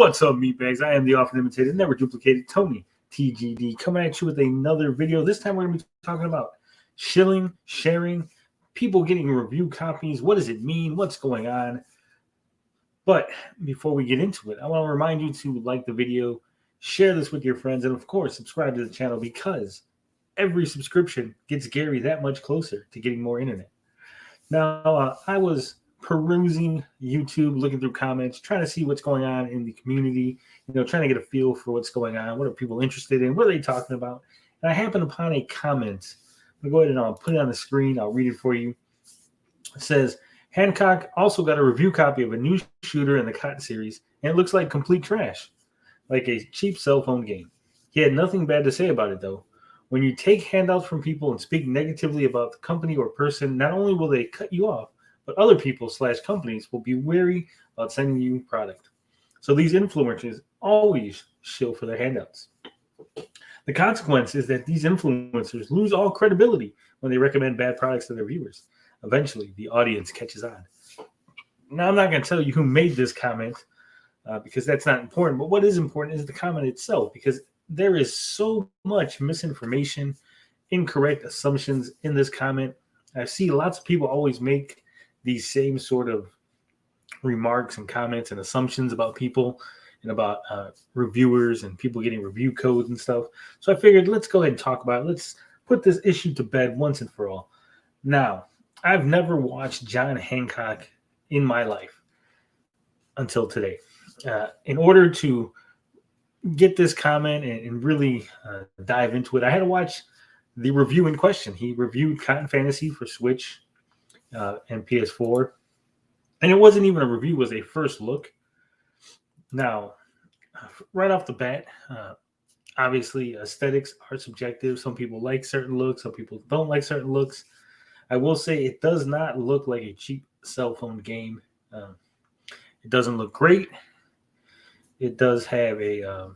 What's up, meatbags? I am the often imitated, never duplicated Tony TGD, coming at you with another video. This time we're going to be talking about shilling, sharing, people getting review copies. What does it mean? What's going on? But before we get into it, I want to remind you to like the video, share this with your friends, and of course, subscribe to the channel because every subscription gets Gary that much closer to getting more internet. Now, I was perusing YouTube, looking through comments, trying to see what's going on in the community, trying to get a feel for what's going on. What are people interested in? What are they talking about? And I happened upon a comment. I'm going to go ahead and I'll put it on the screen. I'll read it for you. It says, Hancock also got a review copy of a new shooter in the Cotton series, and it looks like complete trash, like a cheap cell phone game. He had nothing bad to say about it, though. When you take handouts from people and speak negatively about the company or person, not only will they cut you off, but other people/companies will be wary about sending you product. So these influencers always shill for their handouts. The consequence is that these influencers lose all credibility when they recommend bad products to their viewers. Eventually, the audience catches on. Now, I'm not going to tell you who made this comment because that's not important. But what is important is the comment itself, because there is so much misinformation, incorrect assumptions in this comment. I see lots of people always make these same sort of remarks and comments and assumptions about people and about reviewers and people getting review codes and stuff. So I figured let's go ahead and talk about it. Let's put this issue to bed once and for all. Now, I've never watched John Hancock in my life until today. In order to get this comment and really dive into it, I had to watch the review in question. He reviewed Cotton Fantasy for Switch and PS4, and it wasn't even a review, it was a first look. Now, right off the bat, obviously aesthetics are subjective. Some people like certain looks, some people don't like certain looks. I will say it does not look like a cheap cell phone game. It doesn't look great. It does have a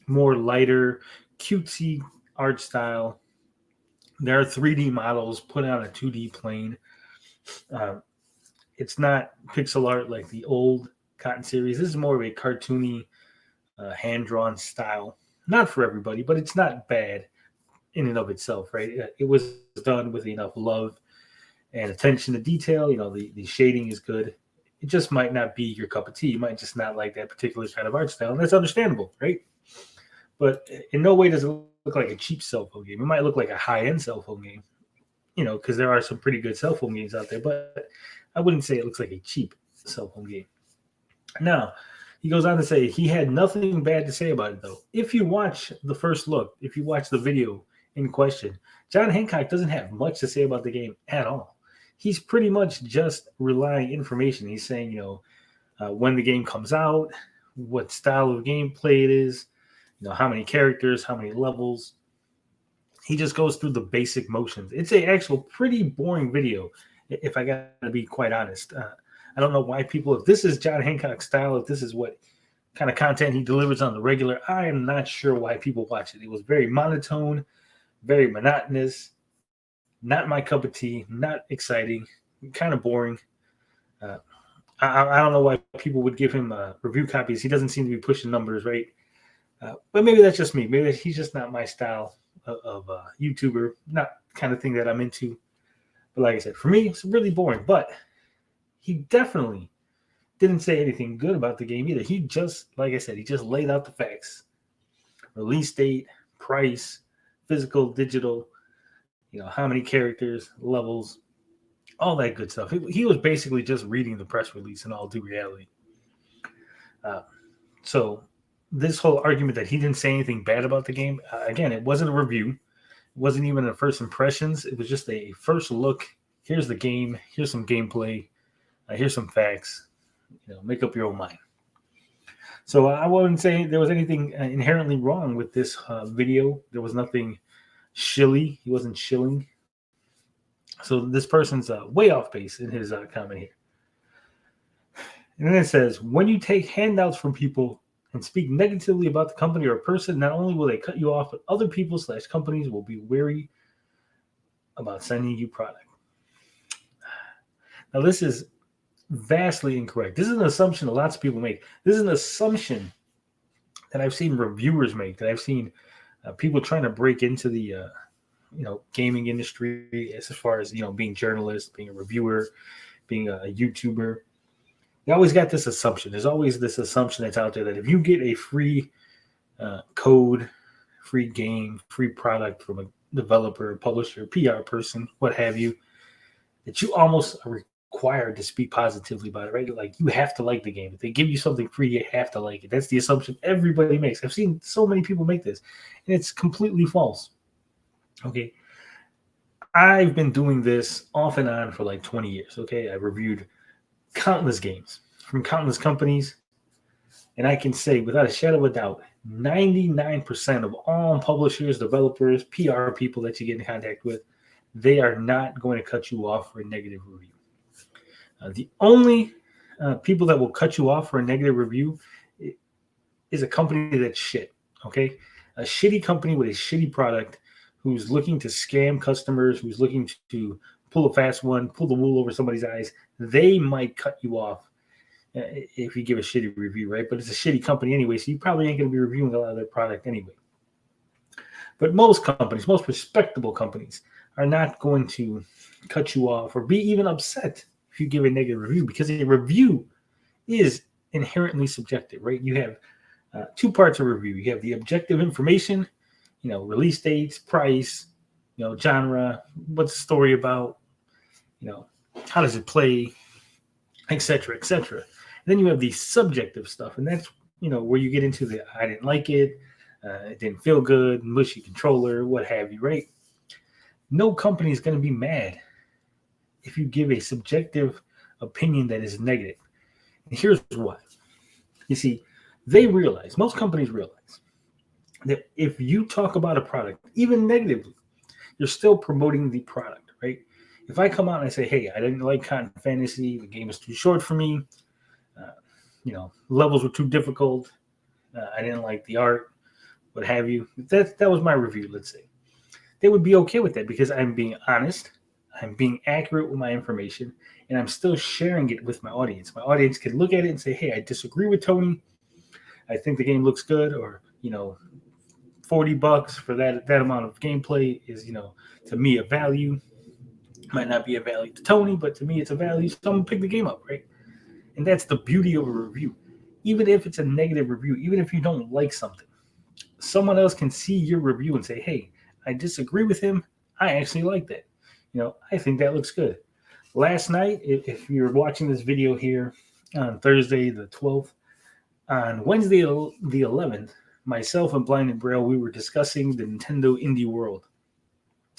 more lighter, cutesy art style. There are 3D models put on a 2D plane. It's not pixel art like the old Cotton series. This is more of a cartoony, hand-drawn style. Not for everybody, but it's not bad in and of itself, right? It was done with enough love and attention to detail. The shading is good. It just might not be your cup of tea. You might just not like that particular kind of art style, and that's understandable, right? But in no way does it look like a cheap cell phone game. It might look like a high-end cell phone game, because there are some pretty good cell phone games out there, but I wouldn't say it looks like a cheap cell phone game. Now, he goes on to say he had nothing bad to say about it, though. If you watch the first look, if you watch the video in question, John Hancock doesn't have much to say about the game at all. He's pretty much just relying information. He's saying, when the game comes out, what style of gameplay it is, how many characters, how many levels. He just goes through the basic motions. It's a actual pretty boring video, if I got to be quite honest. I don't know why people, if this is John Hancock's style, if this is what kind of content he delivers on the regular, I am not sure why people watch it. It was very monotone, very monotonous, not my cup of tea, not exciting, kind of boring. I don't know why people would give him review copies. He doesn't seem to be pushing numbers, right? But maybe that's just me. Maybe he's just not my style of YouTuber, not kind of thing that I'm into. But like I said, for me, it's really boring. But he definitely didn't say anything good about the game either. He just, like I said, he just laid out the facts. Release date, price, physical, digital, how many characters, levels, all that good stuff. He was basically just reading the press release in all due reality. So this whole argument that he didn't say anything bad about the game, again, it wasn't a review. It wasn't even a first impressions. It was just a first look. Here's the game. Here's some gameplay. Here's some facts. Make up your own mind. So I wouldn't say there was anything inherently wrong with this video. There was nothing shilly. He wasn't shilling. So this person's way off base in his comment here. And then it says, when you take handouts from people and speak negatively about the company or person, not only will they cut you off, but other people/companies will be wary about sending you product. Now, this is vastly incorrect. This is an assumption that lots of people make. This is an assumption that I've seen reviewers make, that I've seen people trying to break into the gaming industry, as far as being journalists, being a reviewer, being a YouTuber. They always got this assumption. There's always this assumption that's out there that if you get a free code, free game, free product from a developer, publisher, PR person, what have you, that you almost are required to speak positively about it, right? Like, you have to like the game. If they give you something free, you have to like it. That's the assumption everybody makes. I've seen so many people make this, and it's completely false. Okay. I've been doing this off and on for like 20 years. Okay. I reviewed countless games from countless companies. And I can say without a shadow of a doubt, 99% of all publishers, developers, PR people that you get in contact with, they are not going to cut you off for a negative review. The only people that will cut you off for a negative review is a company that's shit. Okay. A shitty company with a shitty product who's looking to scam customers, who's looking to pull a fast one, pull the wool over somebody's eyes, they might cut you off if you give a shitty review, right? But it's a shitty company anyway, so you probably ain't going to be reviewing a lot of their product anyway. But most companies, most respectable companies, are not going to cut you off or be even upset if you give a negative review, because a review is inherently subjective, right? You have two parts of review. You have the objective information, release dates, price, genre, what's the story about, how does it play, etc., etc. Then you have the subjective stuff, and that's where you get into the I didn't like it, it didn't feel good, mushy controller, what have you, right? No company is going to be mad if you give a subjective opinion that is negative. And here's why. You see, most companies realize that if you talk about a product, even negatively, you're still promoting the product, right? If I come out and I say, hey, I didn't like Cotton Fantasy, the game is too short for me, levels were too difficult, I didn't like the art, what have you, that was my review, let's say. They would be okay with that because I'm being honest, I'm being accurate with my information, and I'm still sharing it with my audience. My audience can look at it and say, hey, I disagree with Tony, I think the game looks good, or $40 for that amount of gameplay is, to me, a value. Might not be a value to Tony, but to me, it's a value. So I'm gonna pick the game up, right? And that's the beauty of a review. Even if it's a negative review, even if you don't like something, someone else can see your review and say, hey, I disagree with him. I actually like that. I think that looks good. Last night, if you're watching this video here on Thursday, the 12th, on Wednesday, the 11th, myself and Blind and Braille, we were discussing the Nintendo Indie World.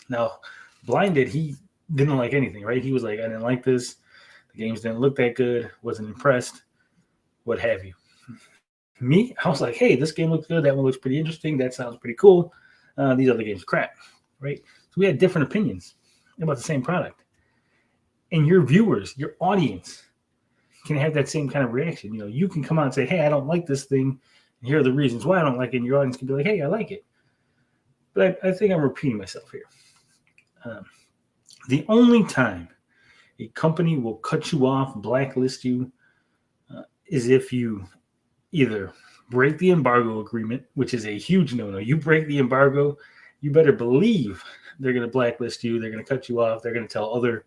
Now, Blinded, he didn't like anything, right? He was like, I didn't like this. The games didn't look that good. Wasn't impressed. What have you. Me, I was like, hey, this game looks good. That one looks pretty interesting. That sounds pretty cool. These other games are crap, right? So we had different opinions about the same product. And your viewers, your audience, can have that same kind of reaction. You can come out and say, hey, I don't like this thing. And here are the reasons why I don't like it. And your audience can be like, hey, I like it. But I think I'm repeating myself here. The only time a company will cut you off, blacklist you, is if you either break the embargo agreement, which is a huge no-no. You break the embargo, you better believe they're going to blacklist you. They're going to cut you off. They're going to tell other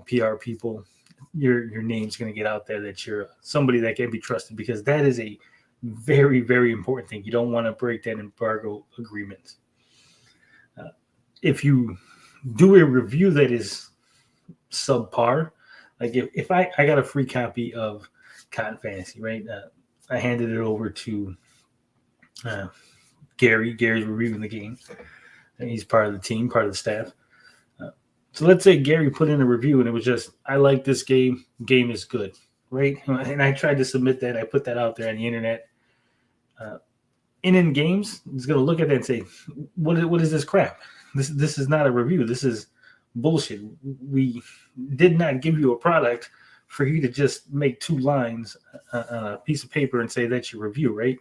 PR people your name's going to get out there that you're somebody that can be trusted, because that is a very, very important thing. You don't want to break that embargo agreement. If you do a review that is subpar, like if I got a free copy of Cotton Fantasy, right? I handed it over to Gary. Gary's reviewing the game, and he's part of the team, part of the staff. So let's say Gary put in a review and it was just, I like this game. Game is good, right? And I tried to submit that. I put that out there on the internet. In games, it's going to look at that and say, what is this crap? This is not a review. This is bullshit. We did not give you a product for you to just make 2 lines on a piece of paper and say that's your review, right?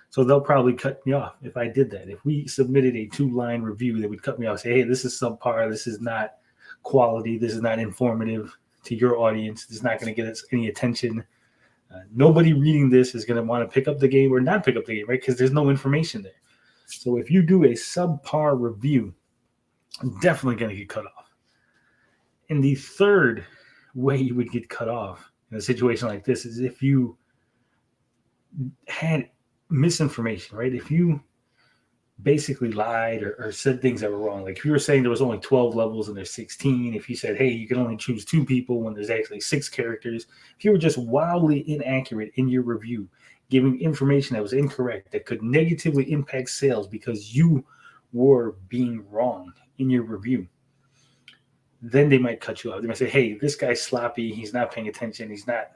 So they'll probably cut me off if I did that. If we submitted a 2-line review, they would cut me off, say, hey, this is subpar. This is not quality. This is not informative to your audience. It's not going to get us any attention. Nobody reading this is going to want to pick up the game or not pick up the game, right? Because there's no information there. So if you do a subpar review, I'm definitely going to get cut off. And the third way you would get cut off in a situation like this is if you had misinformation, right? If you basically lied or said things that were wrong. Like if you were saying there was only 12 levels and there's 16, if you said, hey, you can only choose 2 people when there's actually 6 characters, if you were just wildly inaccurate in your review, giving information that was incorrect, that could negatively impact sales because you were being wrong in your review, then they might cut you off. They might say, hey, this guy's sloppy. He's not paying attention. He's not,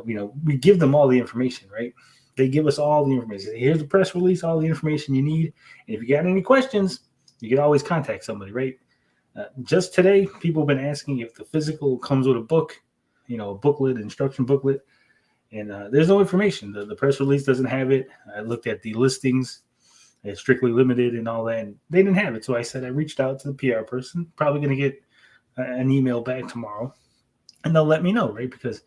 we give them all the information, right? They give us all the information. Here's the press release, all the information you need. And if you got any questions, you can always contact somebody, right? Just today, people have been asking if the physical comes with a book, a booklet, instruction booklet, and there's no information. The press release doesn't have it. I looked at the listings. It's strictly limited and all that, and they didn't have it. So I said I reached out to the PR person, probably going to get an email back tomorrow, and they'll let me know, right? Because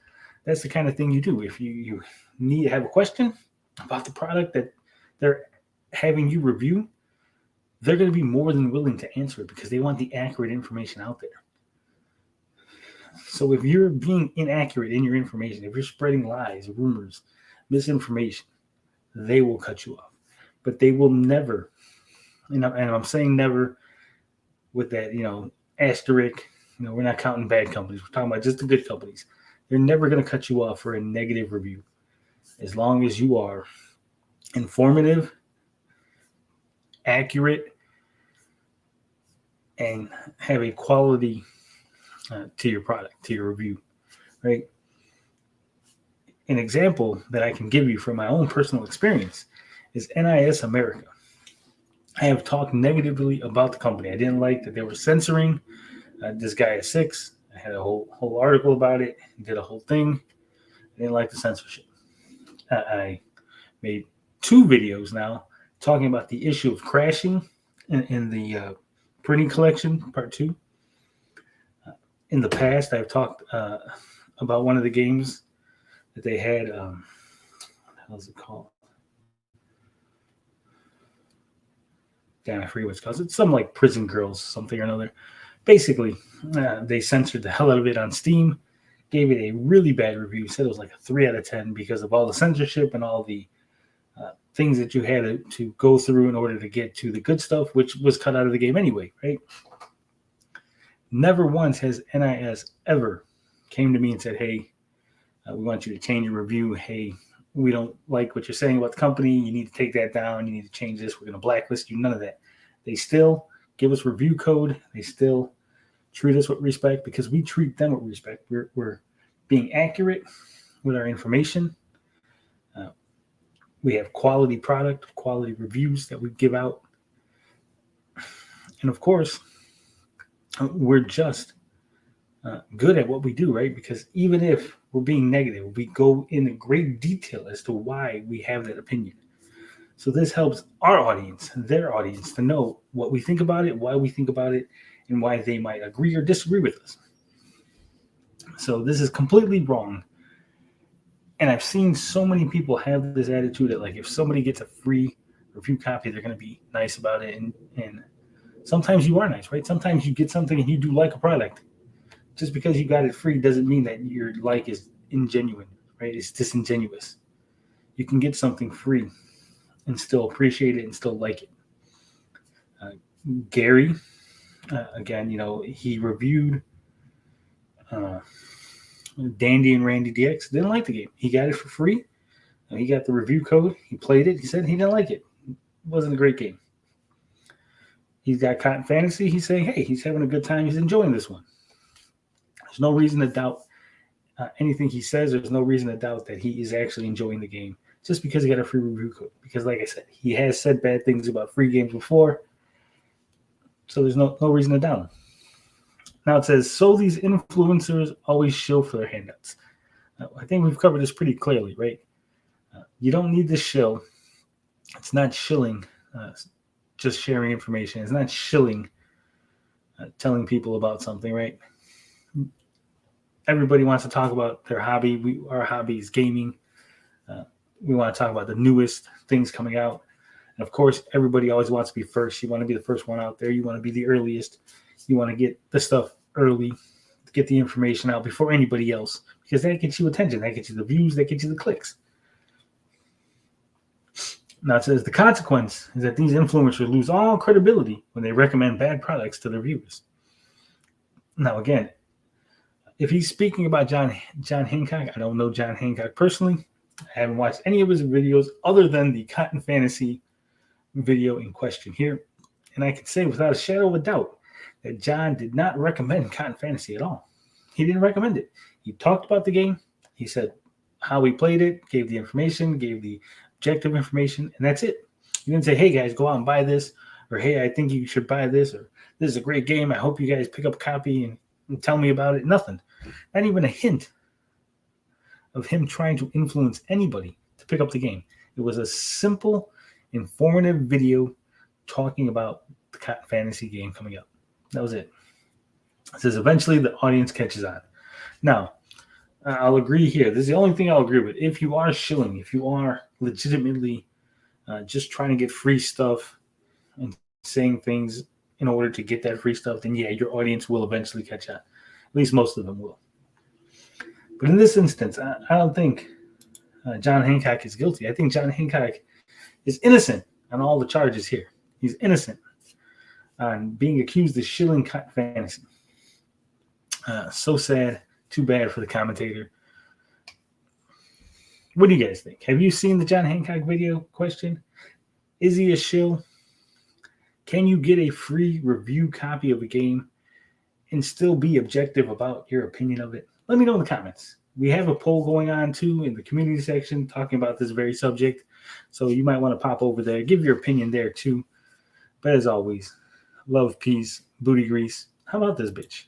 that's the kind of thing you do. If you need to have a question about the product that they're having you review, they're going to be more than willing to answer it because they want the accurate information out there. So if you're being inaccurate in your information, if you're spreading lies, rumors, misinformation, they will cut you off. But they will never, and I'm saying never with that, asterisk, we're not counting bad companies. We're talking about just the good companies. They're never going to cut you off for a negative review as long as you are informative, accurate, and have a quality to your product, to your review, right? An example that I can give you from my own personal experience is NIS America. I have talked negatively about the company. I didn't like that they were censoring this guy at 6. I had a whole article about it, did a whole thing. I didn't like the censorship. I made 2 videos now talking about the issue of crashing in the printing collection, part 2. In the past, I've talked about one of the games that they had. What the hell is it called? Damn, I forget what it's called. It's some like Prison Girls, something or another. Basically, they censored the hell out of it on Steam, gave it a really bad review, said it was like a 3 out of 10 because of all the censorship and all the things that you had to go through in order to get to the good stuff, which was cut out of the game anyway, right? Never once has NIS ever came to me and said, hey, we want you to change your review. Hey, we don't like what you're saying about the company. You need to take that down. You need to change this. We're going to blacklist you. None of that. They still give us review code. They still treat us with respect because we treat them with respect. We're being accurate with our information. We have quality product, quality reviews that we give out. And of course, we're just good at what we do, right? Because even if we're being negative, we go into great detail as to why we have that opinion. So this helps our audience, their audience, to know what we think about it, why we think about it, and why they might agree or disagree with us. So this is completely wrong. And I've seen so many people have this attitude that, like, if somebody gets a free review copy, they're going to be nice about it. And sometimes you are nice, right? Sometimes you get something and you do like a product. Just because you got it free doesn't mean that your like is ingenuine, right? It's disingenuous. You can get something free and still appreciate it and still like it. Gary, again, he reviewed Dandy and Randy DX. Didn't like the game. He got it for free. He got the review code. He played it. He said he didn't like it. It wasn't a great game. He's got Cotton Fantasy. He's saying, hey, he's having a good time. He's enjoying this one. There's no reason to doubt anything he says. There's no reason to doubt that he is actually enjoying the game just because he got a free review code. Because, like I said, he has said bad things about free games before. So there's no reason to doubt him. Now it says, so these influencers always shill for their handouts. I think we've covered this pretty clearly, right? You don't need to shill. It's not shilling, just sharing information. It's not shilling, telling people about something, right? everybody wants to talk about their hobby. Our hobby is gaming. We want to talk about the newest things coming out. And of course, everybody always wants to be first. You want to be the first one out there. You want to be the earliest. You want to get the stuff early, to get the information out before anybody else, because that gets you attention. That gets you the views. That gets you the clicks. Now it says the consequence is that these influencers lose all credibility when they recommend bad products to their viewers. Now, again, if he's speaking about John Hancock, I don't know John Hancock personally. I haven't watched any of his videos other than the Cotton Fantasy video in question here. And I can say without a shadow of a doubt that John did not recommend Cotton Fantasy at all. He didn't recommend it. He talked about the game. He said how he played it, gave the information, gave the objective information, and that's it. He didn't say, hey, guys, go out and buy this, or hey, I think you should buy this, or this is a great game. I hope you guys pick up a copy and tell me about it. Nothing. Not even a hint of him trying to influence anybody to pick up the game. It was a simple, informative video talking about the Cotton Fantasy game coming up. That was it. It says eventually the audience catches on. Now, I'll agree here. This is the only thing I'll agree with. If you are shilling, if you are legitimately just trying to get free stuff and saying things in order to get that free stuff, then yeah, your audience will eventually catch on. At least most of them will. But in this instance, I don't think John Hancock is guilty. I think John Hancock is innocent on all the charges here. He's innocent on being accused of shilling Cotton Fantasy. So sad. Too bad for the commentator. What do you guys think? Have you seen the John Hancock video question? Is he a shill? Can you get a free review copy of a game and still be objective about your opinion of it? Let me know in the comments. We have a poll going on too in the community section talking about this very subject. So you might want to pop over there, give your opinion there too. But as always, love, peace, booty grease. How about this bitch?